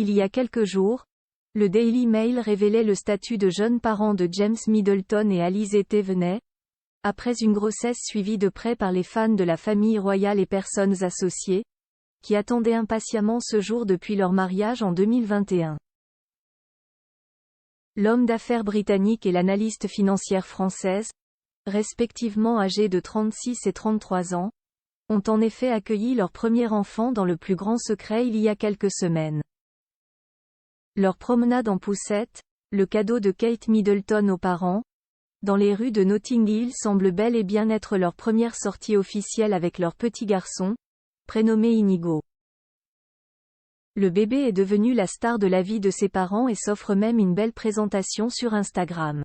Il y a quelques jours, le Daily Mail révélait le statut de jeunes parents de James Middleton et Alizée Thévenet, après une grossesse suivie de près par les fans de la famille royale et personnes associées, qui attendaient impatiemment ce jour depuis leur mariage en 2021. L'homme d'affaires britannique et l'analyste financière française, respectivement âgés de 36 et 33 ans, ont en effet accueilli leur premier enfant dans le plus grand secret il y a quelques semaines. Leur promenade en poussette, le cadeau de Kate Middleton aux parents, dans les rues de Notting Hill semble bel et bien être leur première sortie officielle avec leur petit garçon, prénommé Inigo. Le bébé est devenu la star de la vie de ses parents et s'offre même une belle présentation sur Instagram.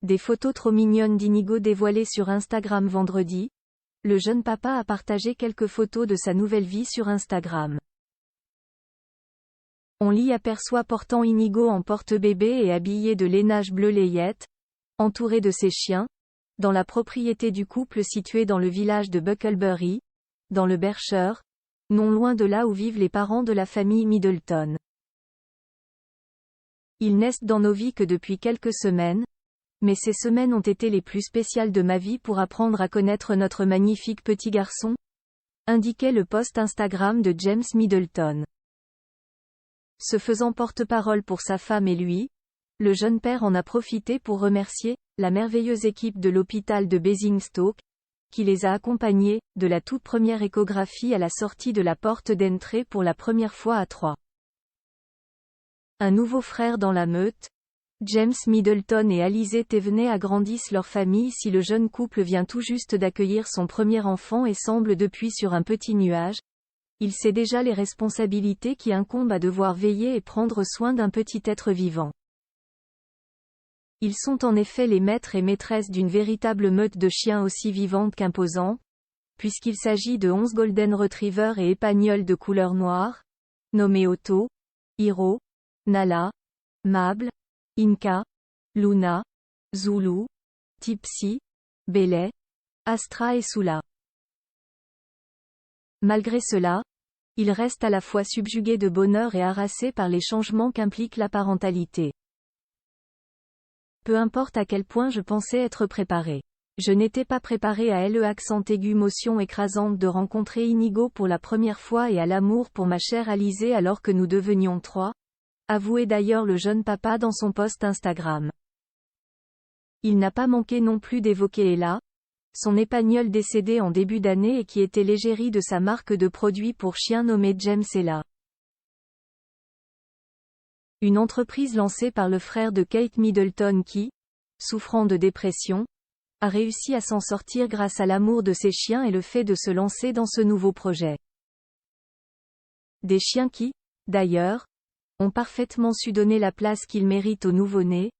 Des photos trop mignonnes d'Inigo dévoilées sur Instagram vendredi, le jeune papa a partagé quelques photos de sa nouvelle vie sur Instagram. On l'y aperçoit portant Inigo en porte-bébé et habillé de lainage bleu layette, entouré de ses chiens, dans la propriété du couple située dans le village de Bucklebury, dans le Berkshire, non loin de là où vivent les parents de la famille Middleton. Ils naissent dans nos vies que depuis quelques semaines, mais ces semaines ont été les plus spéciales de ma vie pour apprendre à connaître notre magnifique petit garçon, indiquait le post Instagram de James Middleton. Se faisant porte-parole pour sa femme et lui, le jeune père en a profité pour remercier la merveilleuse équipe de l'hôpital de Basingstoke, qui les a accompagnés, de la toute première échographie à la sortie de la porte d'entrée pour la première fois à 3. Un nouveau frère dans la meute, James Middleton et Alizée Thévenet agrandissent leur famille si le jeune couple vient tout juste d'accueillir son premier enfant et semble depuis sur un petit nuage. Il sait déjà les responsabilités qui incombent à devoir veiller et prendre soin d'un petit être vivant. Ils sont en effet les maîtres et maîtresses d'une véritable meute de chiens aussi vivante qu'imposante, puisqu'il s'agit de 11 Golden Retriever et Épagnols de couleur noire, nommés Otto, Hiro, Nala, Mable, Inca, Luna, Zulu, Tipsy, Belay, Astra et Sula. Malgré cela, ils restent à la fois subjugués de bonheur et harassés par les changements qu'implique la parentalité. Peu importe à quel point je pensais être préparé. Je n'étais pas préparé à l'accent aigu motion écrasante de rencontrer Inigo pour la première fois et à l'amour pour ma chère Alizée alors que nous devenions 3, avouait d'ailleurs le jeune papa dans son post Instagram. Il n'a pas manqué non plus d'évoquer Ella, son épagnol décédé en début d'année et qui était l'égérie de sa marque de produits pour chiens nommée James Ella. Une entreprise lancée par le frère de Kate Middleton qui, souffrant de dépression, a réussi à s'en sortir grâce à l'amour de ses chiens et le fait de se lancer dans ce nouveau projet. Des chiens qui, d'ailleurs, ont parfaitement su donner la place qu'ils méritent aux nouveau-nés,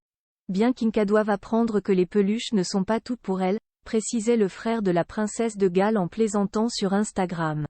bien qu'Inca doive apprendre que les peluches ne sont pas toutes pour elle, précisait le frère de la princesse de Galles en plaisantant sur Instagram.